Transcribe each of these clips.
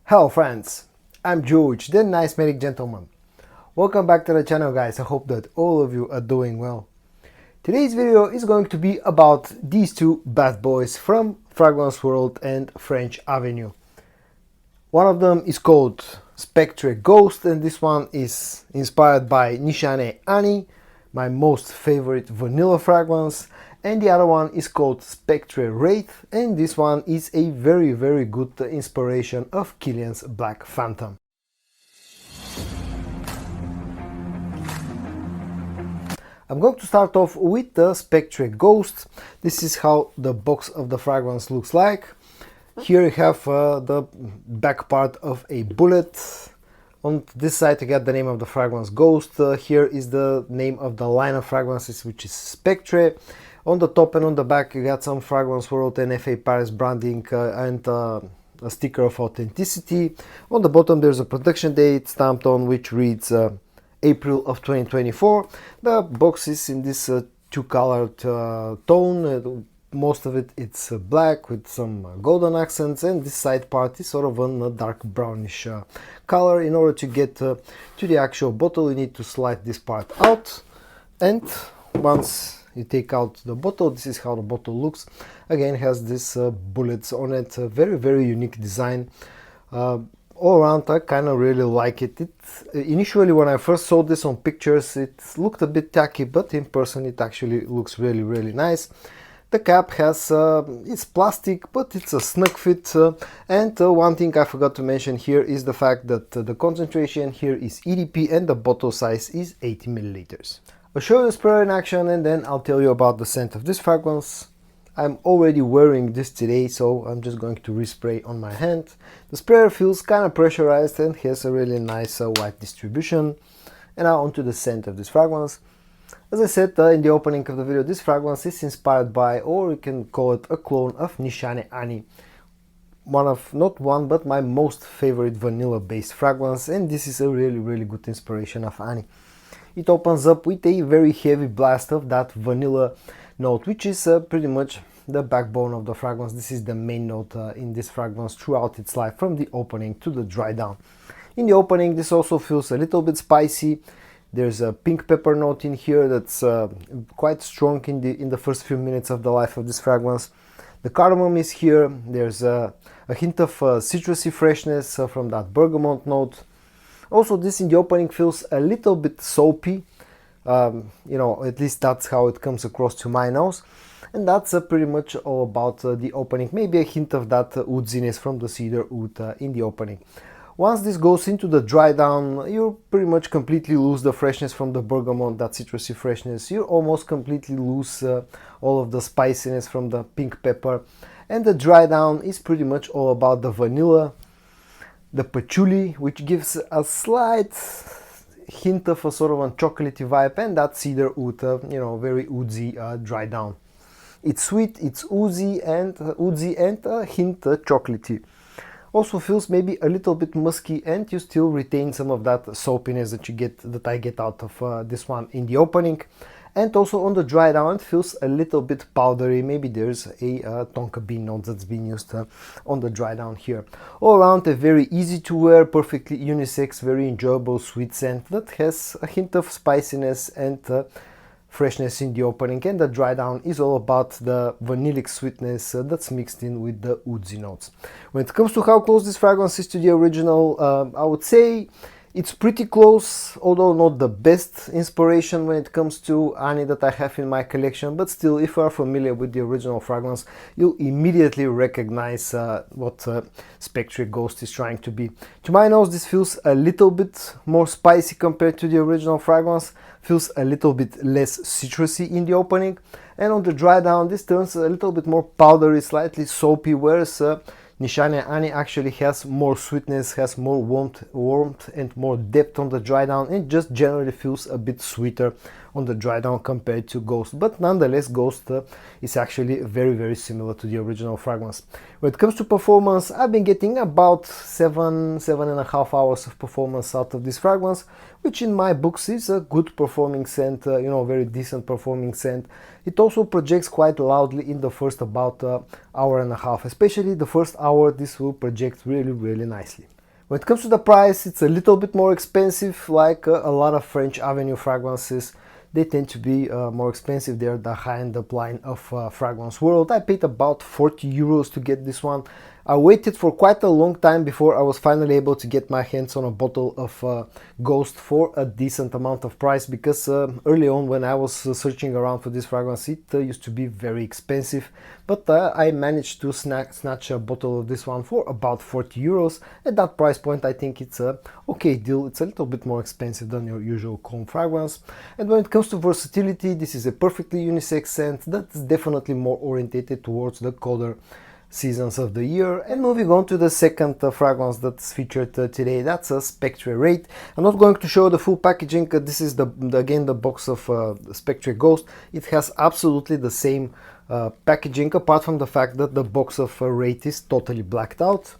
Hello friends, I'm George, the nice medic gentleman. Welcome back to the channel guys, I hope that all of you are doing well. Today's video is going to be about these two bad boys from Fragrance World and French Avenue. One of them is called Spectre Ghost and this one is inspired by Nishane Ani, my most favorite vanilla fragrance, and the other one is called Spectre Wraith and this one is a very good inspiration of Kilian's Black Phantom. I'm going to start off with the Spectre Ghost. This is how the box of the fragrance looks like. Here you have the back part of a bullet. On this side you get the name of the fragrance Ghost. Here is the name of the line of fragrances, which is Spectre. On the top and on the back you got some Fragrance World and FA Paris branding and a sticker of authenticity. On the bottom there's a production date stamped on, which reads April of 2024. The box is in this two-colored tone. Most of it's black with some golden accents, and this side part is sort of a dark brownish color. In order to get to the actual bottle you need to slide this part out, and once you take out the bottle, this is how the bottle looks. Again, it has these bullets on it, very unique design. All around I kind of really like it. Initially when I first saw this on pictures it looked a bit tacky, but in person it actually looks really nice. The cap has, it's plastic, but it's a snug fit, and one thing I forgot to mention here is the fact that the concentration here is EDP and the bottle size is 80 milliliters. I'll show you the sprayer in action and then I'll tell you about the scent of this fragrance. I'm already wearing this today, so I'm just going to respray on my hand. The sprayer feels kind of pressurized and has a really nice white distribution. And now onto the scent of this fragrance. As I said in the opening of the video, this fragrance is inspired by, or you can call it a clone of Nishane Ani. Not one, but my most favorite vanilla based fragrance, and this is a really good inspiration of Ani. It opens up with a very heavy blast of that vanilla note, which is pretty much the backbone of the fragrance. This is the main note in this fragrance throughout its life, from the opening to the dry down. In the opening this also feels a little bit spicy. There's a pink pepper note in here that's quite strong in the first few minutes of the life of this fragrance. The cardamom is here. There's a hint of citrusy freshness from that bergamot note. Also, this in the opening feels a little bit soapy. You know, at least that's how it comes across to my nose. And that's pretty much all about the opening. Maybe a hint of that woodiness from the cedar wood in the opening. Once this goes into the dry down, you pretty much completely lose the freshness from the bergamot, that citrusy freshness. You almost completely lose all of the spiciness from the pink pepper. And the dry down is pretty much all about the vanilla, the patchouli, which gives a slight hint of a sort of a chocolatey vibe, and that cedar wood, you know, very woodsy dry down. It's sweet, it's woodsy and a hint chocolatey. Also feels maybe a little bit musky, and you still retain some of that soapiness that I get out of this one in the opening. And also on the dry down it feels a little bit powdery. Maybe there's a tonka bean note that's been used on the dry down here. All around a very easy to wear, perfectly unisex, very enjoyable sweet scent that has a hint of spiciness and freshness in the opening, and the dry down is all about the vanillic sweetness that's mixed in with the woodsy notes. When it comes to how close this fragrance is to the original, I would say it's pretty close, although not the best inspiration when it comes to Ani that I have in my collection, but still, if you are familiar with the original fragrance, you'll immediately recognize what Spectre Ghost is trying to be. To my nose, this feels a little bit more spicy compared to the original fragrance, feels a little bit less citrusy in the opening, and on the dry down this turns a little bit more powdery, slightly soapy, whereas Nishane Ani actually has more sweetness, has more warmth and more depth on the dry down, and just generally feels a bit sweeter on the dry down compared to Ghost. But nonetheless, Ghost is actually very similar to the original fragrance. When it comes to performance, I've been getting about 7.5 hours of performance out of this fragrance, which in my books is a good performing scent, you know, very decent performing scent. It also projects quite loudly in the first about hour and a half, especially the first hour. This will project really nicely. When it comes to the price, it's a little bit more expensive, like a lot of French Avenue fragrances. They tend to be more expensive. They're the high-end line of Fragrance World. I paid about 40 euros to get this one. I waited for quite a long time before I was finally able to get my hands on a bottle of Ghost for a decent amount of price, because early on when I was searching around for this fragrance, it used to be very expensive, but I managed to snatch a bottle of this one for about 40 euros. At that price point, I think it's a okay deal. It's a little bit more expensive than your usual cologne fragrance. And when it comes to versatility, this is a perfectly unisex scent that's definitely more orientated towards the colder seasons of the year. And moving on to the second fragrance that's featured today, that's a Spectre Wraith. I'm not going to show the full packaging. This is again the box of Spectre Ghost. It has absolutely the same packaging, apart from the fact that the box of Wraith is totally blacked out.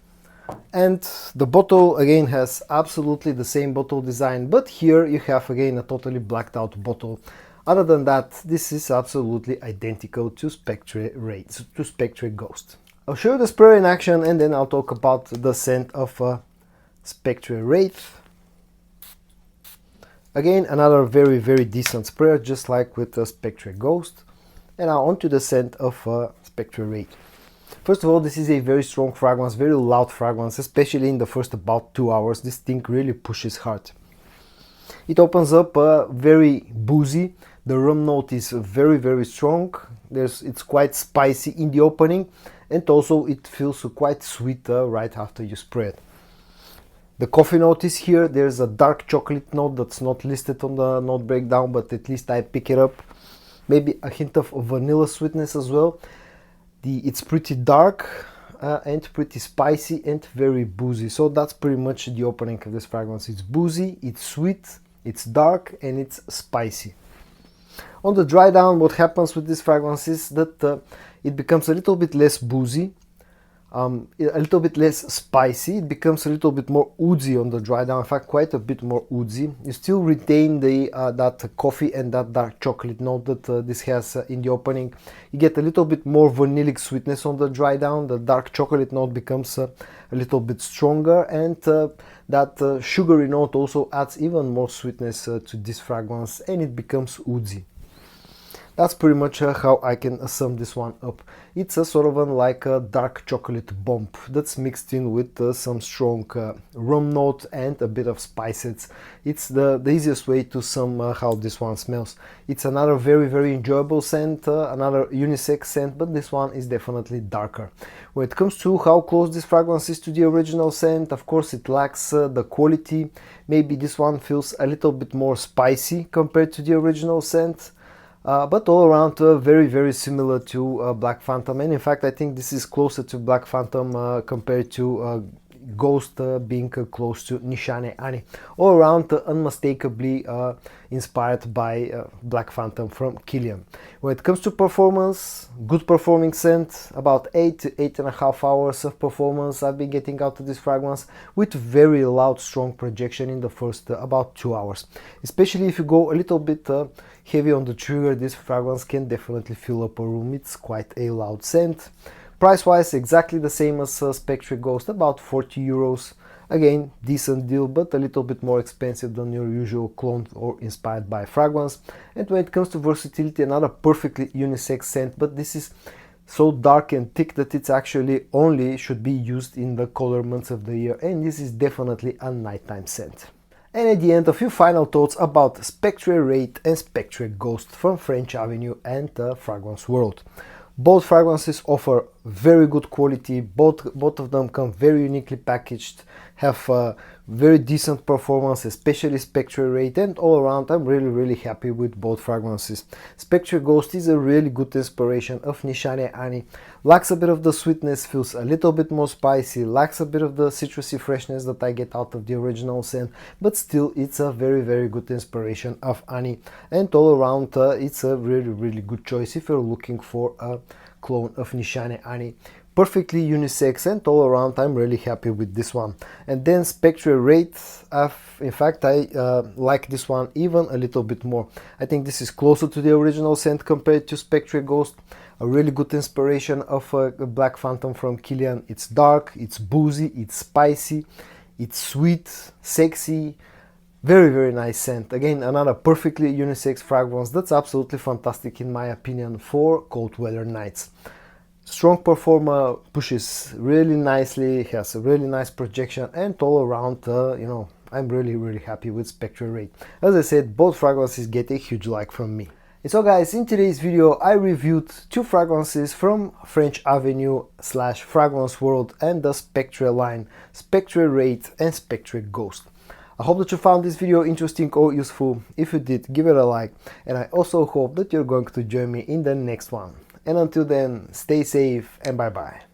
And the bottle again has absolutely the same bottle design, but here you have again a totally blacked out bottle. Other than that, this is absolutely identical to Spectre Wraith, to Spectre Ghost. I'll show you the sprayer in action, and then I'll talk about the scent of Spectre Wraith. Again, another very decent sprayer, just like with Spectre Ghost. And now onto the scent of Spectre Wraith. First of all, this is a very strong fragrance, very loud fragrance, especially in the first about 2 hours. This thing really pushes hard. It opens up very boozy. The rum note is very strong. It's quite spicy in the opening, and also it feels quite sweet right after you spray it. The coffee note is here. There's a dark chocolate note that's not listed on the note breakdown, but at least I pick it up. Maybe a hint of vanilla sweetness as well. It's pretty dark and pretty spicy and very boozy. So that's pretty much the opening of this fragrance. It's boozy, it's sweet, it's dark, and it's spicy. On the dry down, what happens with this fragrance is that it becomes a little bit less boozy, a little bit less spicy. It becomes a little bit more woodsy on the dry down. In fact, quite a bit more woodsy. You still retain that coffee and that dark chocolate note that this has in the opening. You get a little bit more vanillic sweetness on the dry down. The dark chocolate note becomes a little bit stronger, and that sugary note also adds even more sweetness to this fragrance, and it becomes woodsy. That's pretty much how I can sum this one up. It's a sort of like a dark chocolate bomb that's mixed in with some strong rum note and a bit of spices. It's the easiest way to sum how this one smells. It's another very enjoyable scent, another unisex scent, but this one is definitely darker. When it comes to how close this fragrance is to the original scent, of course it lacks the quality. Maybe this one feels a little bit more spicy compared to the original scent. But all around very similar to Black Phantom, and in fact I think this is closer to Black Phantom compared to Ghost being close to Nishane Ani. All around unmistakably inspired by Black Phantom from Kilian. When it comes to performance, good performing scent, about 8 to 8.5 hours of performance I've been getting out of this fragrance, with very loud strong projection in the first about 2 hours. Especially if you go a little bit heavy on the trigger, this fragrance can definitely fill up a room. It's quite a loud scent. Price wise, exactly the same as Spectre Ghost, about 40 euros. Again, decent deal, but a little bit more expensive than your usual clone or inspired by fragrance. And when it comes to versatility, another perfectly unisex scent, but this is so dark and thick that it's actually only should be used in the colder months of the year, and this is definitely a nighttime scent. And at the end, a few final thoughts about Spectre Wraith and Spectre Ghost from French Avenue and Fragrance World. Both fragrances offer very good quality, both of them come very uniquely packaged, have very decent performance, especially Spectre Wraith, and all around I'm really happy with both fragrances. Spectre Ghost is a really good inspiration of Nishane Ani, lacks a bit of the sweetness, feels a little bit more spicy, lacks a bit of the citrusy freshness that I get out of the original scent, but still it's a very good inspiration of Ani, and all around it's a really good choice if you're looking for a clone of Nishane Ani. Perfectly unisex, and all around I'm really happy with this one. And then Spectre Wraith, in fact I like this one even a little bit more. I think this is closer to the original scent compared to Spectre Ghost. A really good inspiration of Black Phantom from Kilian. It's dark, it's boozy, it's spicy. It's sweet, sexy, very, very nice scent. Again, another perfectly unisex fragrance that's absolutely fantastic in my opinion for cold weather nights. Strong performer, pushes really nicely, has a really nice projection, and all around, I'm really, really happy with Spectre Wraith. As I said, both fragrances get a huge like from me. And so guys, in today's video I reviewed two fragrances from French Avenue / Fragrance World and the Spectre line, Spectre Wraith and Spectre Ghost. I hope that you found this video interesting or useful. If you did, give it a like, and I also hope that you're going to join me in the next one. And until then, stay safe and bye bye.